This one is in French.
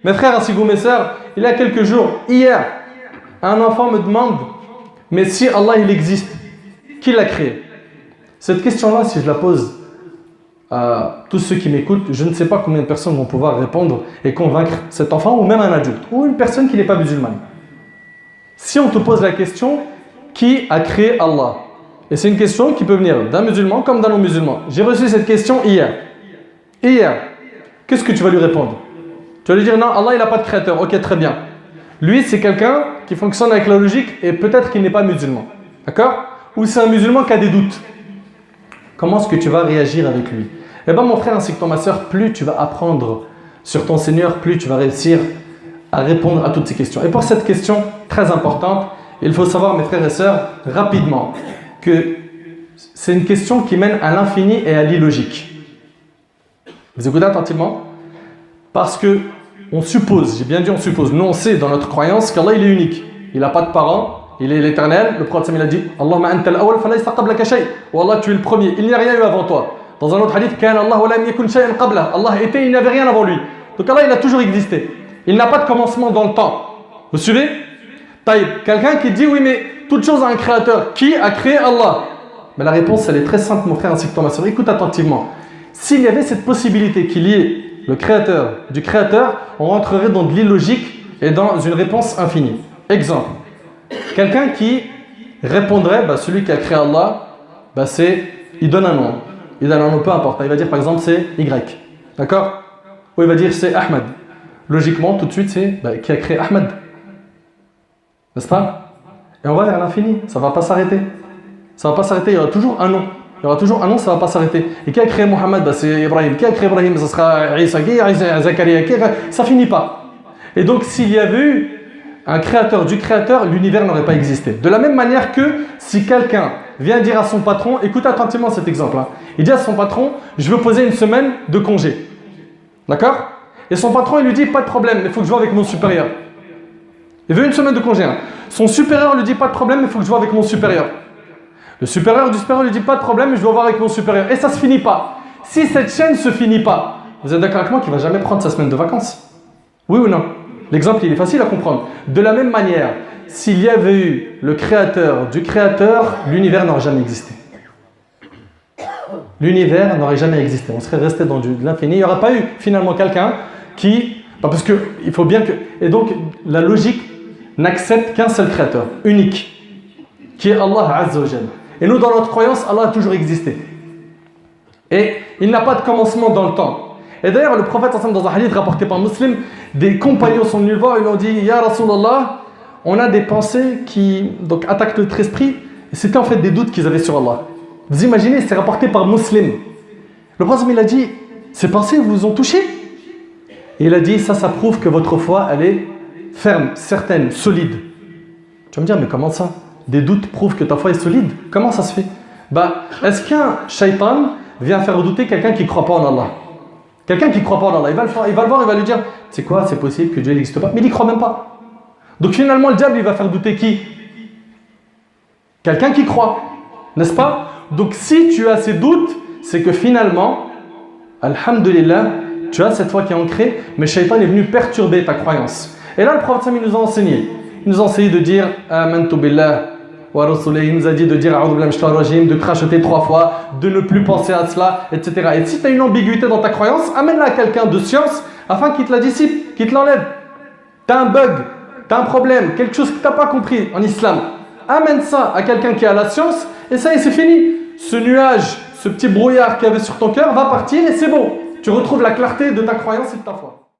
Mes frères ainsi que vous, mes sœurs, il y a quelques jours, hier, un enfant me demande, mais si Allah il existe, qui l'a créé? Cette question-là, si je la pose à tous ceux qui m'écoutent, je ne sais pas combien de personnes vont pouvoir répondre et convaincre cet enfant ou même un adulte ou une personne qui n'est pas musulmane. Si on te pose la question, qui a créé Allah? Et c'est une question qui peut venir d'un musulman comme d'un non-musulman. J'ai reçu cette question hier. Hier, qu'est-ce que tu vas lui répondre? Tu vas lui dire non, Allah il n'a pas de créateur. Ok, très bien. Lui, c'est quelqu'un qui fonctionne avec la logique et peut-être qu'il n'est pas musulman. D'accord? Ou c'est un musulman qui a des doutes. Comment est-ce que tu vas réagir avec lui? Eh bien mon frère ainsi que toi ma soeur, plus tu vas apprendre sur ton Seigneur, plus tu vas réussir à répondre à toutes ces questions. Et pour cette question très importante, il faut savoir mes frères et sœurs, rapidement, que c'est une question qui mène à l'infini et à l'illogique. Vous écoutez attentivement? Parce que on suppose, j'ai bien dit on suppose, nous on sait dans notre croyance qu'Allah il est unique. Il n'a pas de parents, il est l'éternel. Le prophète il a dit Allahumma anta al-awwal falaysa qablaka shay. Ou Allah tu es le premier, il n'y a rien eu avant toi. Dans un autre hadith, kana Allah wa lam yakun shay'an qabla. Allah était, il n'y avait rien avant lui. Donc Allah il a toujours existé. Il n'a pas de commencement dans le temps. Vous suivez? Taïb, quelqu'un qui dit oui mais toute chose a un créateur. Qui a créé Allah? Mais la réponse elle est très simple mon frère ainsi que toi ma soeur. Écoute attentivement. S'il y avait cette possibilité qu'il y ait le créateur du créateur, on rentrerait dans de l'illogique et dans une réponse infinie. Exemple, quelqu'un qui répondrait, celui qui a créé Allah, il donne un nom. Il donne un nom, peu importe. Il va dire par exemple c'est Y. D'accord? Ou il va dire c'est Ahmed. Logiquement, tout de suite, c'est qui a créé Ahmed. N'est-ce pas? Et on va vers l'infini. Ça ne va pas s'arrêter. Ça ne va pas s'arrêter. Il y aura toujours un nom. Il y aura toujours un nom, ça ne va pas s'arrêter. Et qui a créé Mohammed? C'est Ibrahim. Qui a créé Ibrahim? Ça sera Isa. Zakaria. Ça ne finit pas. Et donc, s'il y avait eu un créateur du créateur, l'univers n'aurait pas existé. De la même manière que si quelqu'un vient dire à son patron, écoute attentivement cet exemple. Il dit à son patron, je veux poser une semaine de congé. D'accord? Et son patron, il lui dit, pas de problème, mais il faut que je voie avec mon supérieur. Il veut une semaine de congé. Son supérieur lui dit, pas de problème, mais il faut que je voie avec mon supérieur. Le supérieur du supérieur lui dit, pas de problème, mais je dois voir avec mon supérieur. Et ça ne se finit pas. Si cette chaîne ne se finit pas, vous êtes d'accord avec moi qu'il ne va jamais prendre sa semaine de vacances? Oui ou non? L'exemple, il est facile à comprendre. De la même manière, s'il y avait eu le créateur du créateur, l'univers n'aurait jamais existé. L'univers n'aurait jamais existé. On serait resté dans l'infini. Il n'y aurait pas eu finalement quelqu'un qui... Parce qu'il faut bien que... Et donc, la logique n'accepte qu'un seul créateur, unique, qui est Allah Azza wa Jalla. Et nous, dans notre croyance, Allah a toujours existé. Et il n'a pas de commencement dans le temps. Et d'ailleurs, le prophète, dans un hadith rapporté par Muslim, des compagnons sont venus le voir et lui ont dit « Ya Rasulallah, on a des pensées qui attaquent notre esprit. » C'était en fait des doutes qu'ils avaient sur Allah. Vous imaginez, c'est rapporté par Muslim. Le prophète, il a dit « Ces pensées vous ont touché ?» Et il a dit « Ça prouve que votre foi, elle est ferme, certaine, solide. » Tu vas me dire « Mais comment ça? Des doutes prouvent que ta foi est solide? Comment ça se fait ?» Est-ce qu'un shaitan vient faire douter quelqu'un qui ne croit pas en Allah? Quelqu'un qui ne croit pas en Allah, il va le voir, il va lui dire « C'est quoi, c'est possible que Dieu n'existe pas ?» Mais il n'y croit même pas. Donc finalement, le diable, il va faire douter qui? Quelqu'un qui croit, n'est-ce pas? Donc si tu as ces doutes, c'est que finalement, alhamdulillah, tu as cette foi qui est ancrée, mais le shaitan est venu perturber ta croyance. Et là, le prophète il nous a enseigné. Il nous a enseigné de dire « Amantu billah » il nous a dit de dire de crachoter 3 fois, de ne plus penser à cela, etc. Et si tu as une ambiguïté dans ta croyance, amène-la à quelqu'un de science afin qu'il te la dissipe, qu'il te l'enlève. Tu as un bug, tu as un problème, quelque chose que tu n'as pas compris en islam. Amène ça à quelqu'un qui a la science et ça y est, c'est fini. Ce nuage, ce petit brouillard qu'il y avait sur ton cœur va partir et c'est bon. Tu retrouves la clarté de ta croyance et de ta foi.